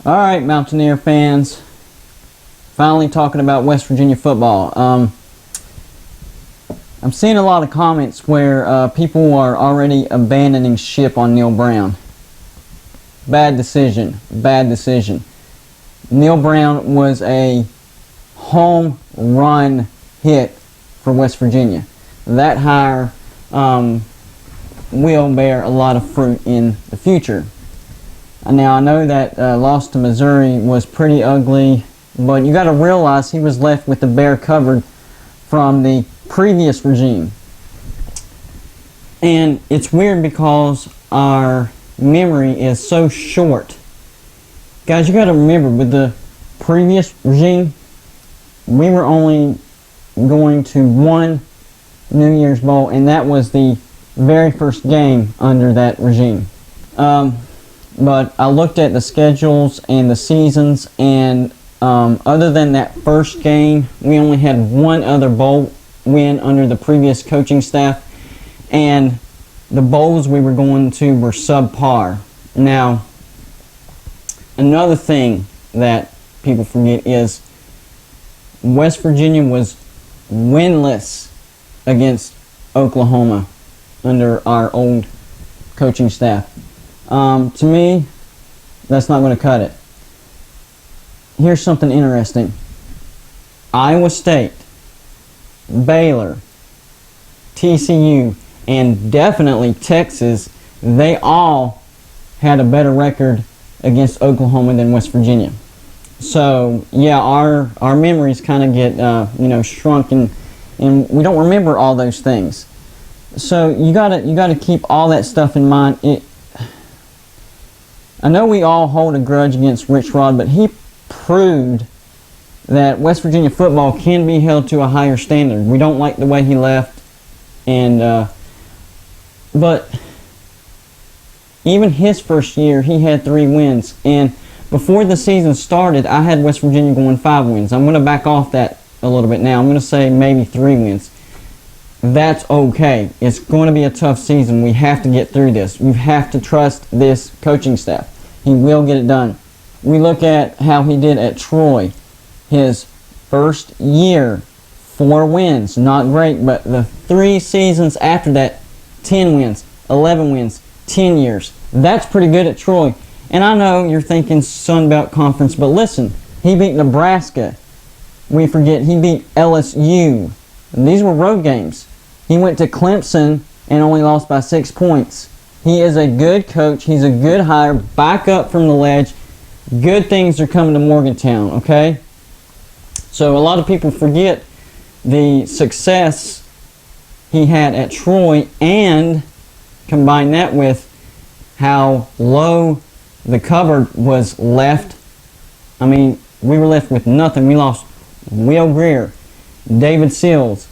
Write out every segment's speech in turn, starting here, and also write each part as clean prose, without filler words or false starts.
All right, Mountaineer fans, finally talking about West Virginia football. I'm seeing a lot of comments where people are already abandoning ship on Neal Brown. Bad decision, bad decision. Neal Brown was a home run hit for West Virginia. That hire will bear a lot of fruit in the future. Now, I know that loss to Missouri was pretty ugly, but you got to realize he was left with the bear covered from the previous regime. And it's weird because our memory is so short. Guys, you got to remember, with the previous regime, we were only going to one New Year's Bowl, and that was the very first game under that regime. But I looked at the schedules and the seasons, and other than that first game, we only had one other bowl win under the previous coaching staff, and the bowls we were going to were subpar. Now, another thing that people forget is West Virginia was winless against Oklahoma under our old coaching staff. To me, that's not going to cut it. Here's something interesting. Iowa State, Baylor, TCU, and definitely Texas, they all had a better record against Oklahoma than West Virginia. So, yeah, our memories kind of get shrunk, and we don't remember all those things. So you gotta keep all that stuff in mind. I know we all hold a grudge against Rich Rod, but he proved that West Virginia football can be held to a higher standard. We don't like the way he left, but even his first year, he had 3 wins. And before the season started, I had West Virginia going 5 wins. I'm going to back off that a little bit now. I'm going to say maybe 3 wins. That's okay. It's going to be a tough season. We have to get through this. We have to trust this coaching staff. He will get it done. We look at how he did at Troy. His first year, 4 wins. Not great, but the 3 seasons after that, 10 wins, 11 wins, 10 years. That's pretty good at Troy. And I know you're thinking Sun Belt Conference, but listen, he beat Nebraska. We forget he beat LSU. And these were road games. He went to Clemson and only lost by 6 points. He is a good coach. He's a good hire. Back up from the ledge. Good things are coming to Morgantown, okay? So a lot of people forget the success he had at Troy and combine that with how low the cupboard was left. I mean, we were left with nothing. We lost Will Greer, David Sills,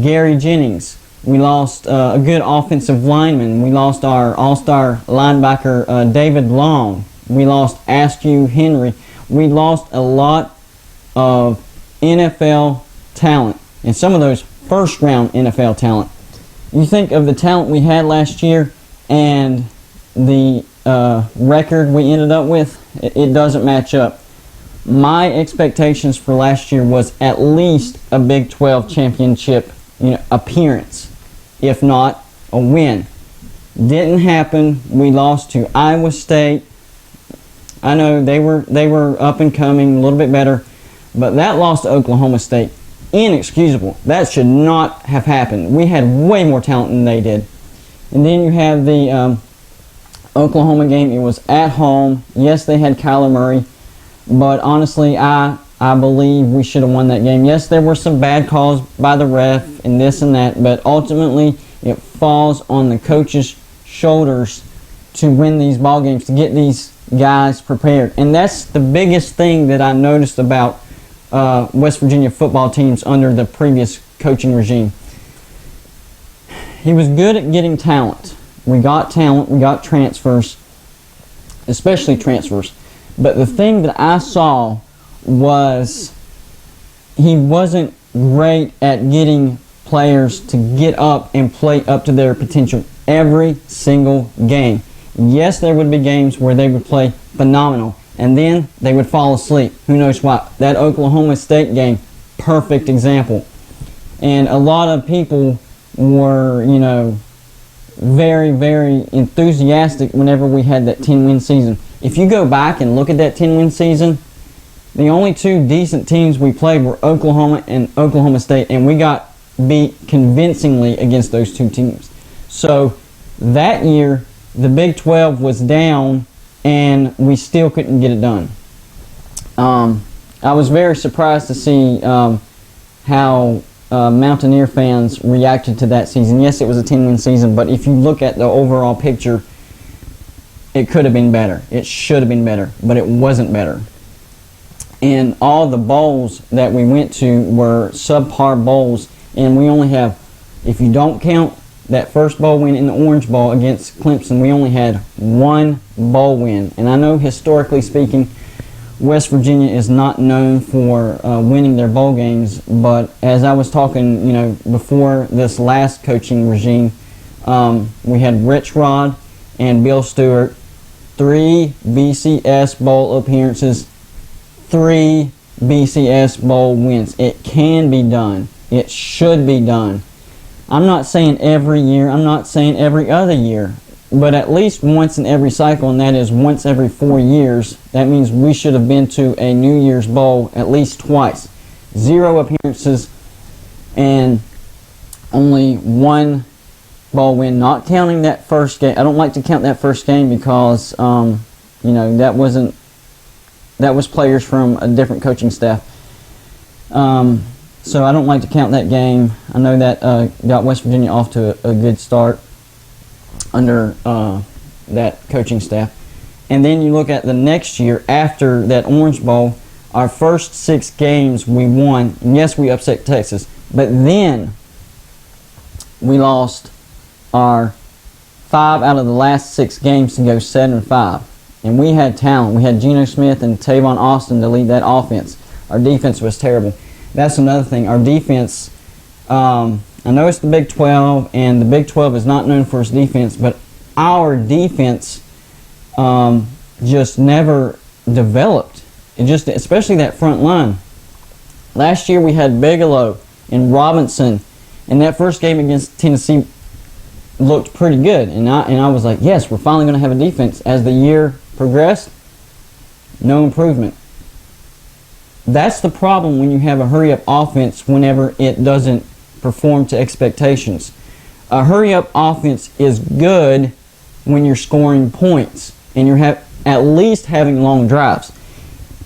Gary Jennings. We lost a good offensive lineman. We lost our all-star linebacker, David Long. We lost Askew Henry. We lost a lot of NFL talent, and some of those first-round NFL talent. You think of the talent we had last year and the record we ended up with, it doesn't match up. My expectations for last year was at least a Big 12 championship appearance, if not a win. Didn't happen. We lost to Iowa State. I know they were up and coming, a little bit better, but that loss to Oklahoma State, inexcusable. That should not have happened. We had way more talent than they did. And then you have the Oklahoma game. It was at home. Yes, they had Kyler Murray, but honestly, I I believe we should have won that game. Yes, there were some bad calls by the ref and this and that, but ultimately it falls on the coach's shoulders to win these ball games, to get these guys prepared. And that's the biggest thing that I noticed about West Virginia football teams under the previous coaching regime. He was good at getting talent. We got talent, we got transfers, especially transfers. But the thing that I saw was he wasn't great at getting players to get up and play up to their potential every single game. Yes, there would be games where they would play phenomenal, and then they would fall asleep. Who knows why? That Oklahoma State game, perfect example. And a lot of people were, very, very enthusiastic whenever we had that 10-win season. If you go back and look at that 10-win season, the only two decent teams we played were Oklahoma and Oklahoma State, and we got beat convincingly against those two teams. So that year, the Big 12 was down, and we still couldn't get it done. I was very surprised to see how Mountaineer fans reacted to that season. Yes, it was a 10-win season, but if you look at the overall picture, it could have been better. It should have been better, but it wasn't better. And all the bowls that we went to were subpar bowls, and we only have, if you don't count that first bowl win in the Orange Bowl against Clemson, we only had one bowl win. And I know historically speaking, West Virginia is not known for winning their bowl games, but as I was talking, before this last coaching regime, we had Rich Rod and Bill Stewart, 3 BCS bowl appearances, 3 BCS bowl wins. It can be done. It should be done. I'm not saying every year, I'm not saying every other year, but at least once in every cycle, and that is once every 4 years. That means we should have been to a New Year's Bowl at least twice. 0 appearances and only 1 bowl win, not counting that first game. I don't like to count that first game because, that was players from a different coaching staff. So I don't like to count that game. I know that got West Virginia off to a good start under that coaching staff. And then you look at the next year after that Orange Bowl, our first 6 games we won. And yes, we upset Texas. But then we lost our 5 out of the last 6 games to go 7-5. And we had talent. We had Geno Smith and Tavon Austin to lead that offense. Our defense was terrible. That's another thing. Our defense, I know it's the Big 12, and the Big 12 is not known for its defense, but our defense just never developed. It just, especially that front line. Last year we had Bigelow and Robinson, and that first game against Tennessee looked pretty good. And I was like, yes, we're finally going to have a defense. As the year progressed, no improvement. That's the problem when you have a hurry-up offense whenever it doesn't perform to expectations. A hurry-up offense is good when you're scoring points and you're at least having long drives.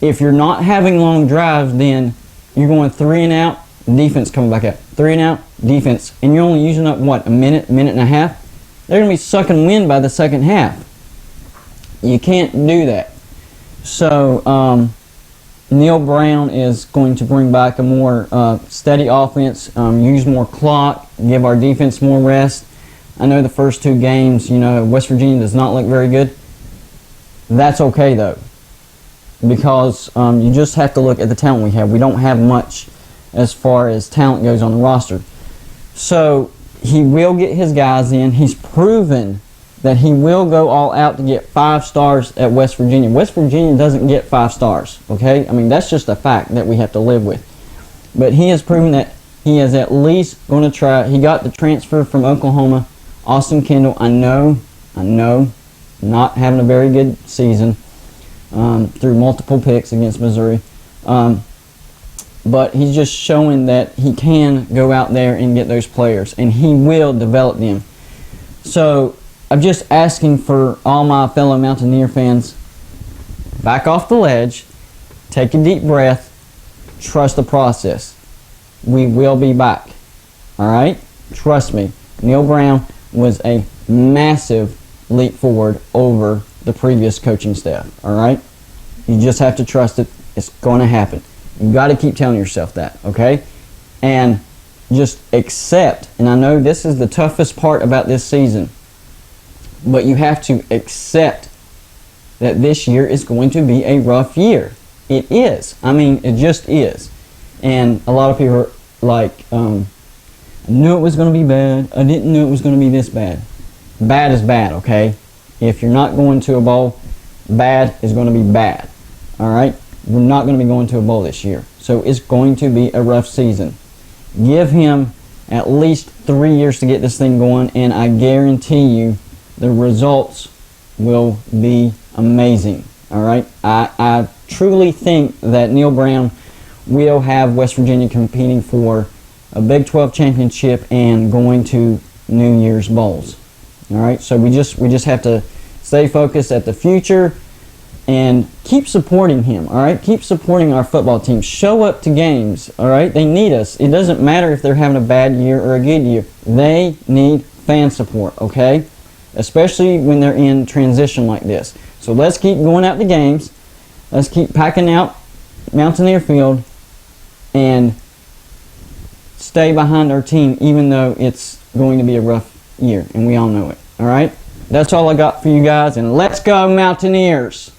If you're not having long drives, then you're going 3 and out, defense coming back out. 3 and out, defense. And you're only using up, what, a minute and a half? They're going to be sucking wind by the second half. You can't do that. So, Neal Brown is going to bring back a more steady offense, use more clock, give our defense more rest. I know the first 2 games, West Virginia does not look very good. That's okay, though, because you just have to look at the talent we have. We don't have much as far as talent goes on the roster. So he will get his guys in. He's proven that he will go all out to get 5 stars at West Virginia. West Virginia doesn't get 5 stars, okay? I mean, that's just a fact that we have to live with. But he has proven that he is at least going to try. He got the transfer from Oklahoma, Austin Kendall. I know, not having a very good season through multiple picks against Missouri. But he's just showing that he can go out there and get those players, and he will develop them. So I'm just asking for all my fellow Mountaineer fans, back off the ledge, take a deep breath, trust the process. We will be back. All right? Trust me. Neal Brown was a massive leap forward over the previous coaching staff. All right? You just have to trust it. It's going to happen. You got to keep telling yourself that, okay? And just accept, and I know this is the toughest part about this season, but you have to accept that this year is going to be a rough year. It is. I mean, it just is. And a lot of people are like, I knew it was going to be bad. I didn't know it was going to be this bad. Bad is bad, okay? If you're not going to a bowl, bad is going to be bad. All right? We're not going to be going to a bowl this year. So it's going to be a rough season. Give him at least 3 years to get this thing going, and I guarantee you the results will be amazing. All right? I truly think that Neal Brown will have West Virginia competing for a Big 12 championship and going to New Year's Bowls. All right? So we just have to stay focused at the future and keep supporting him. All right? Keep supporting our football team. Show up to games. All right? They need us. It doesn't matter if they're having a bad year or a good year. They need fan support, okay? Especially when they're in transition like this. So let's keep going out to games. Let's keep packing out Mountaineer Field and stay behind our team even though it's going to be a rough year, and we all know it. All right? That's all I got for you guys, and let's go Mountaineers!